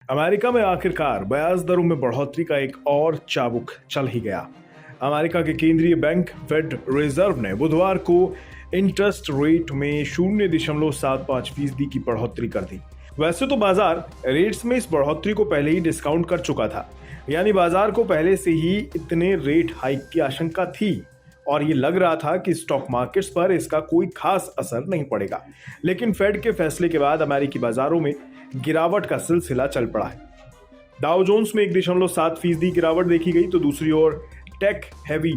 America में आखिरकार ब्याज दरों में बढ़ोतरी का एक और चाबुक चल ही गया। अमेरिका के केंद्रीय बैंक फेड रिजर्व ने बुधवार को इंटरेस्ट रेट में 0.75% की बढ़ोतरी कर दी। वैसे तो बाजार रेट्स में इस बढ़ोतरी को पहले ही डिस्काउंट कर चुका था, यानी बाजार को पहले से ही इतने रेट हाइक की आशंका थी और ये लग रहा था कि स्टॉक मार्केट्स पर इसका कोई खास असर नहीं पड़ेगा। लेकिन फेड के फैसले के बाद अमेरिकी बाजारों में गिरावट का सिलसिला चल पड़ा है। डाउ जोन्स में 1.7% गिरावट देखी गई तो दूसरी ओर टेक हैवी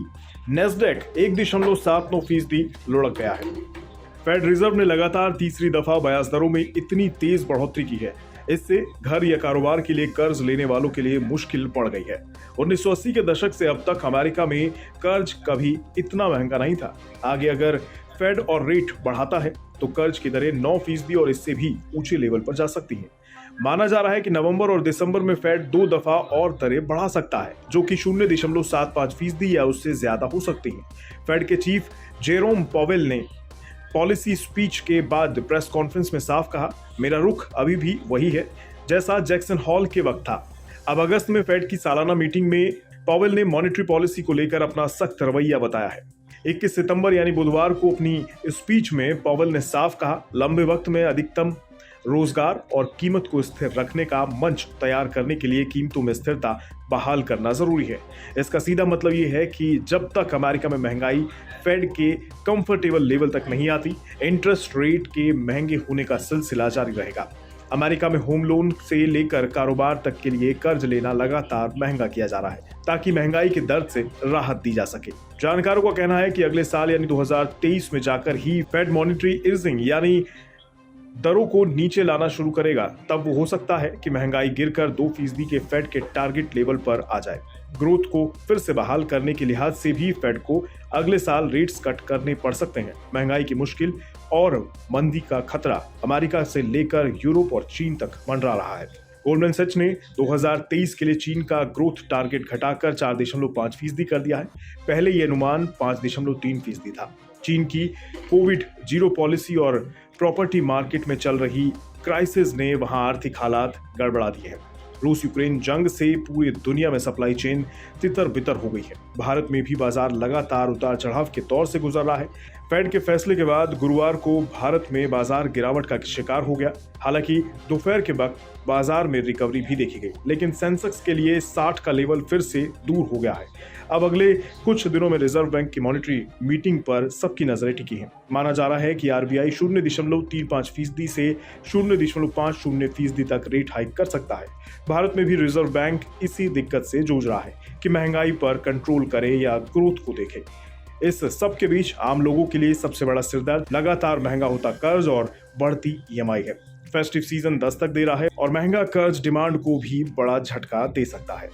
नेस्डेक 1.79% लुढ़क गया है। फेड रिजर्व ने लगातार तीसरी दफा ब्याज दरों में इतनी तेज बढ़ोतरी की है। इससे घर या कारोबार के लिए कर्ज लेने वालों के लिए मुश्किल पड़ गई है। 1980 के दशक से अब तक अमेरिका में कर्ज कभी इतना महंगा नहीं था। आगे अगर फेड और रेट बढ़ाता है तो कर्ज की दरें 9% और इससे भी ऊंचे लेवल पर जा सकती हैं। माना जा रहा है कि नवंबर और दिसंबर में फेड 2 दफा और दरें बढ़ा सकता है, जो कि 0.75% या उससे ज्यादा हो सकती है। फेड के चीफ जेरोम पॉवेल ने पॉलिसी स्पीच के बाद प्रेस कॉन्फ्रेंस में साफ कहा, मेरा रुख अभी भी वही है जैसा जैक्सन हॉल के वक्त था। अब अगस्त में फेड की सालाना मीटिंग में पॉवेल ने मॉनेटरी पॉलिसी को लेकर अपना सख्त रवैया बताया है। 21 सितंबर यानी बुधवार को अपनी स्पीच में पॉवेल ने साफ कहा, लंबे वक्त में अधिकतम रोजगार और कीमत को स्थिर रखने का मंच तैयार करने के लिए कीमतों में स्थिरता बहाल करना जरूरी है। इसका सीधा मतलब ये है कि जब तक अमेरिका में महंगाई फेड के कंफर्टेबल लेवल तक नहीं आती, इंटरेस्ट रेट के महंगे होने का सिलसिला जारी रहेगा। अमेरिका में होम लोन से लेकर कारोबार तक के लिए कर्ज लेना लगातार महंगा किया जा रहा है ताकि महंगाई के दर्द से राहत दी जा सके। जानकारों का कहना है कि अगले साल यानी 2023 में जाकर ही फेड मॉनेटरी ईजिंग यानी दरों को नीचे लाना शुरू करेगा। तब वो हो सकता है कि महंगाई गिरकर 2% के फेड के टारगेट लेवल पर आ जाए। ग्रोथ को फिर से बहाल करने के लिहाज से भी फेड को अगले साल रेट्स कट करने पड़ सकते हैं। महंगाई की मुश्किल और मंदी का खतरा अमेरिका से लेकर यूरोप और चीन तक मंडरा रहा है। गोल्डमैन सैच्स ने 2023 के लिए चीन का ग्रोथ टारगेट घटाकर 4.5% कर दिया है। पहले ये अनुमान 5.3% था। चीन की कोविड जीरो पॉलिसी और प्रॉपर्टी मार्केट में चल रही क्राइसिस ने वहां आर्थिक हालात गड़बड़ा दिए हैं। रूस यूक्रेन जंग से पूरी दुनिया में सप्लाई चेन तितर बितर हो गई है। भारत में भी बाजार लगातार उतार चढ़ाव के दौर से गुजर रहा है। फेड के फैसले के बाद गुरुवार को भारत में बाजार गिरावट का शिकार हो गया। हालांकि दोपहर के वक्त बाजार में रिकवरी भी देखी गई, लेकिन सेंसेक्स के लिए 60 का लेवल फिर से दूर हो गया है। अब अगले कुछ दिनों में रिजर्व बैंक की मॉनेटरी मीटिंग पर सबकी नजरें टिकी हैं। माना जा रहा है कि आरबीआई 0.35% से 0.50% तक रेट हाइक कर सकता है। भारत में भी रिजर्व बैंक इसी दिक्कत से जूझ रहा है कि महंगाई पर कंट्रोल करे या ग्रोथ को देखे। इस सब के बीच आम लोगों के लिए सबसे बड़ा सिरदर्द लगातार महंगा होता कर्ज और बढ़ती ईएमआई है। फेस्टिव सीजन दस्तक दे रहा है और महंगा कर्ज डिमांड को भी बड़ा झटका दे सकता है।